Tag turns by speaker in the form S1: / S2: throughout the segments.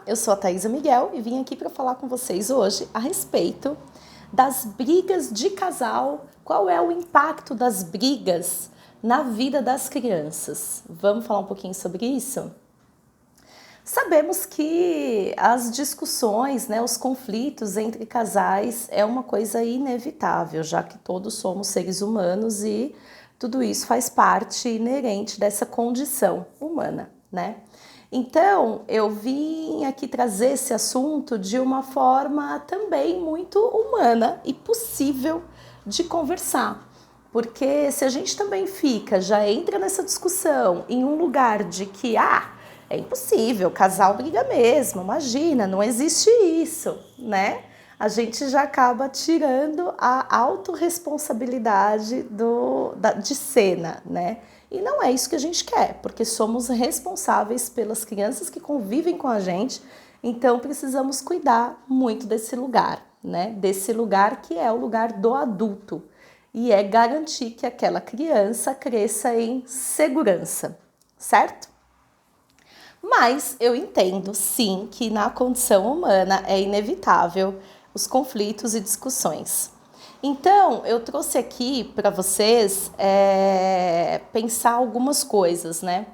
S1: eu sou a Thaisa Miguel e vim aqui para falar com vocês hoje a respeito das brigas de casal. Qual é o impacto das brigas na vida das crianças? Vamos falar um pouquinho sobre isso? Sabemos que as discussões, os conflitos entre casais é uma coisa inevitável, já que todos somos seres humanos e tudo isso faz parte inerente dessa condição humana, né? Então, eu vim aqui trazer esse assunto de uma forma também muito humana e possível de conversar. Porque se a gente também já entra nessa discussão em um lugar de que, é impossível, casal briga mesmo, imagina, não existe isso, né? A gente já acaba tirando a autorresponsabilidade de cena, né? E não é isso que a gente quer, porque somos responsáveis pelas crianças que convivem com a gente, então precisamos cuidar muito desse lugar, né? Desse lugar que é o lugar do adulto, e é garantir que aquela criança cresça em segurança, certo? Mas eu entendo, sim, que na condição humana é inevitável os conflitos e discussões. Então, eu trouxe aqui para vocês pensar algumas coisas, né?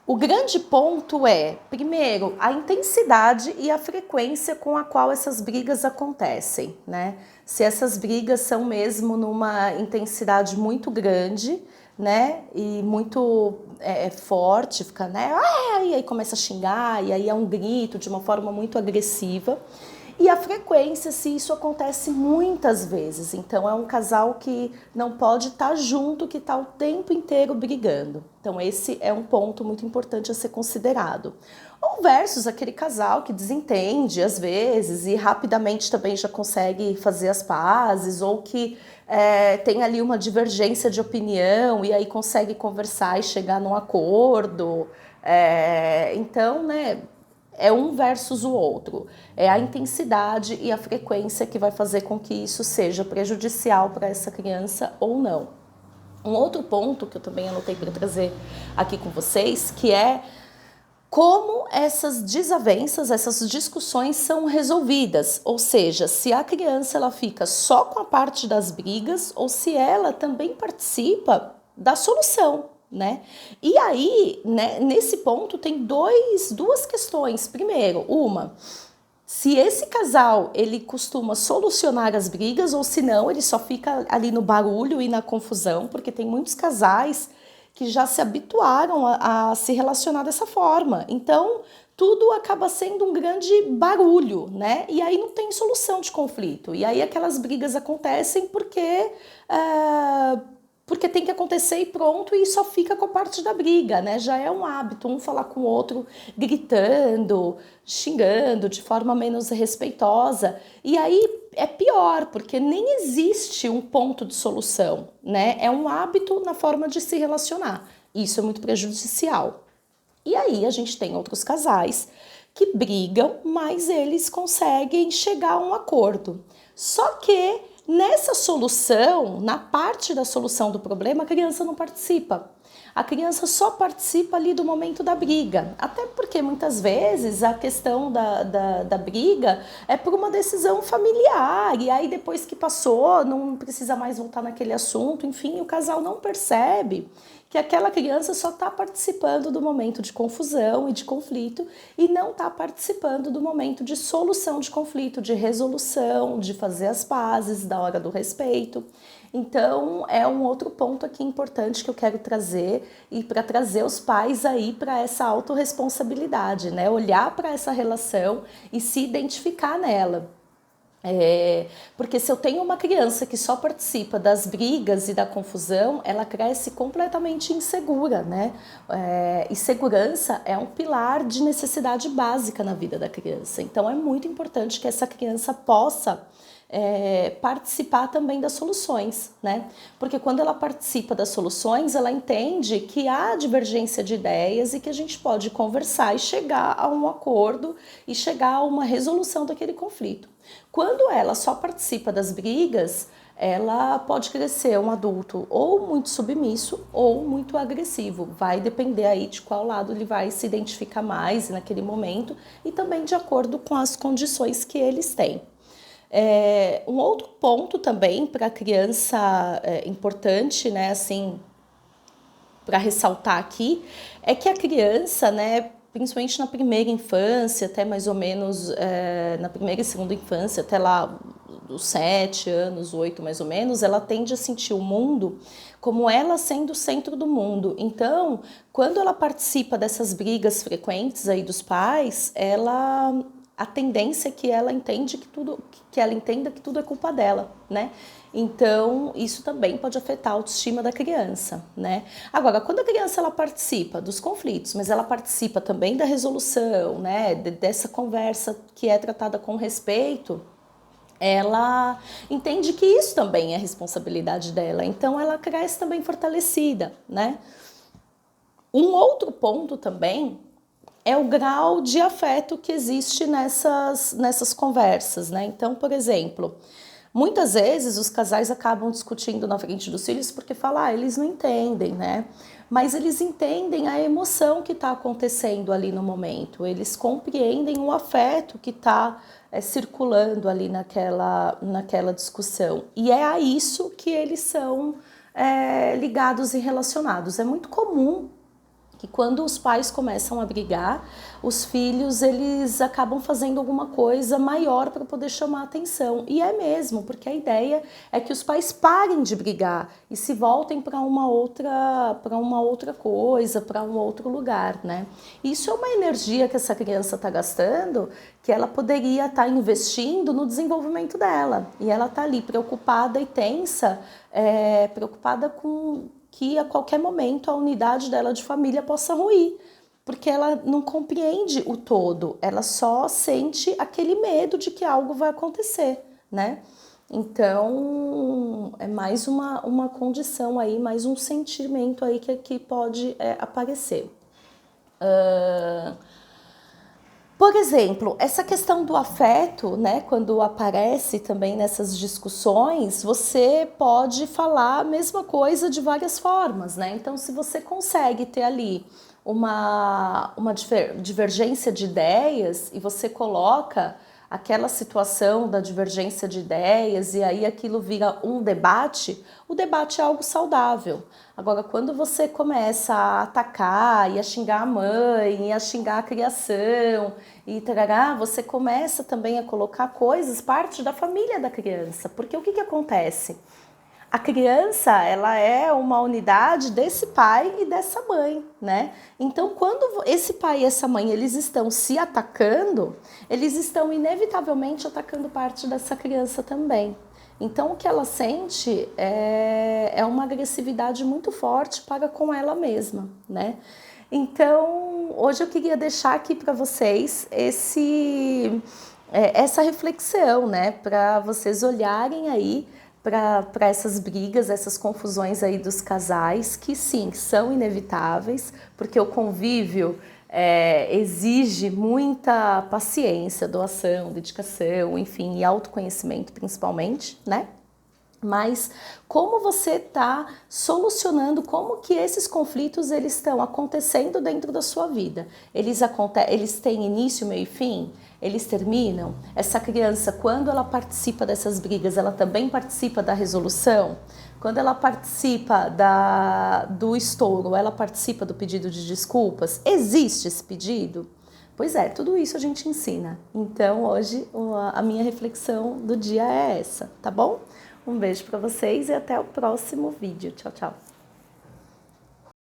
S1: O grande ponto é, primeiro, a intensidade e a frequência com a qual essas brigas acontecem, né? Se essas brigas são mesmo numa intensidade muito grande, né? E muito forte, fica, né? E aí começa a xingar, e aí é um grito de uma forma muito agressiva. E a frequência, se isso acontece muitas vezes. Então, é um casal que não pode estar junto, que está o tempo inteiro brigando. Então, esse é um ponto muito importante a ser considerado. Ou versus aquele casal que desentende, às vezes, e rapidamente também já consegue fazer as pazes, ou que tem ali uma divergência de opinião, e aí consegue conversar e chegar num acordo. Então, né... É um versus o outro, é a intensidade e a frequência que vai fazer com que isso seja prejudicial para essa criança ou não. Um outro ponto que eu também anotei para trazer aqui com vocês, que é como essas desavenças, essas discussões são resolvidas, ou seja, se a criança ela fica só com a parte das brigas ou se ela também participa da solução. Né? E aí, né, nesse ponto tem duas questões. Primeiro, se esse casal ele costuma solucionar as brigas ou se não, ele só fica ali no barulho e na confusão, porque tem muitos casais que já se habituaram a se relacionar dessa forma. Então, tudo acaba sendo um grande barulho, né? E aí não tem solução de conflito. E aí aquelas brigas acontecem porque tem que acontecer e pronto, e só fica com a parte da briga, né? Já é um hábito, um falar com o outro gritando, xingando de forma menos respeitosa. E aí é pior, porque nem existe um ponto de solução, né? É um hábito na forma de se relacionar. Isso é muito prejudicial. E aí a gente tem outros casais que brigam, mas eles conseguem chegar a um acordo. Só que nessa solução, na parte da solução do problema, a criança não participa. A criança só participa ali do momento da briga. Até porque muitas vezes a questão da briga é por uma decisão familiar. E aí depois que passou, não precisa mais voltar naquele assunto. Enfim, o casal não percebe que aquela criança só está participando do momento de confusão e de conflito e não está participando do momento de solução de conflito, de resolução, de fazer as pazes, da hora do respeito. Então, é um outro ponto aqui importante que eu quero trazer e para trazer os pais aí para essa autorresponsabilidade, né? Olhar para essa relação e se identificar nela. Porque se eu tenho uma criança que só participa das brigas e da confusão, ela cresce completamente insegura, né? E segurança é um pilar de necessidade básica na vida da criança. Então é muito importante que essa criança possa participar também das soluções, né? Porque quando ela participa das soluções, ela entende que há divergência de ideias e que a gente pode conversar e chegar a um acordo e chegar a uma resolução daquele conflito. Quando ela só participa das brigas, ela pode crescer um adulto ou muito submisso ou muito agressivo. Vai depender aí de qual lado ele vai se identificar mais naquele momento e também de acordo com as condições que eles têm. Um outro ponto também para a criança importante, né, assim, para ressaltar aqui, é que a criança, né, principalmente na primeira infância, até mais ou menos na primeira e segunda infância, até lá dos 7 anos, 8 mais ou menos, ela tende a sentir o mundo como ela sendo o centro do mundo. Então, quando ela participa dessas brigas frequentes aí dos pais, a tendência é que ela entenda que tudo é culpa dela, né? Então, isso também pode afetar a autoestima da criança, né? Agora, quando a criança ela participa dos conflitos, mas ela participa também da resolução, né? Dessa conversa que é tratada com respeito, ela entende que isso também é responsabilidade dela. Então, ela cresce também fortalecida, né? Um outro ponto também é o grau de afeto que existe nessas conversas, né? Então, por exemplo, muitas vezes os casais acabam discutindo na frente dos filhos porque falam, eles não entendem, né? Mas eles entendem a emoção que está acontecendo ali no momento, eles compreendem o afeto que está circulando ali naquela discussão. E é a isso que eles são ligados e relacionados. É muito comum que quando os pais começam a brigar, os filhos eles acabam fazendo alguma coisa maior para poder chamar a atenção. E é mesmo, porque a ideia é que os pais parem de brigar e se voltem para uma outra coisa, para um outro lugar, né? Isso é uma energia que essa criança está gastando, que ela poderia estar investindo no desenvolvimento dela. E ela está ali preocupada e tensa, preocupada com que a qualquer momento a unidade dela de família possa ruir, porque ela não compreende o todo, ela só sente aquele medo de que algo vai acontecer, né? Então, é mais uma condição aí, mais um sentimento aí que pode aparecer. Por exemplo, essa questão do afeto, né, quando aparece também nessas discussões, você pode falar a mesma coisa de várias formas, né? Então, se você consegue ter ali uma divergência de ideias e você coloca aquela situação da divergência de ideias e aí aquilo vira um debate, o debate é algo saudável. Agora, quando você começa a atacar e a xingar a mãe, e a xingar a criação, e tarará, você começa também a colocar coisas, parte da família da criança. Porque o que acontece? A criança, ela é uma unidade desse pai e dessa mãe, né? Então, quando esse pai e essa mãe, eles estão se atacando, eles estão inevitavelmente atacando parte dessa criança também. Então, o que ela sente é uma agressividade muito forte para com ela mesma, né? Então, hoje eu queria deixar aqui para vocês essa reflexão, né? Para vocês olharem aí para essas brigas, essas confusões aí dos casais, que sim, são inevitáveis, porque o convívio exige muita paciência, doação, dedicação, enfim, e autoconhecimento principalmente, né? Mas como você está solucionando, como que esses conflitos eles estão acontecendo dentro da sua vida? Eles têm início, meio e fim? Eles terminam? Essa criança, quando ela participa dessas brigas, ela também participa da resolução? Quando ela participa do estouro, ela participa do pedido de desculpas? Existe esse pedido? Pois é, tudo isso a gente ensina. Então, hoje, a minha reflexão do dia é essa, tá bom? Um beijo para vocês e até o próximo vídeo. Tchau, tchau.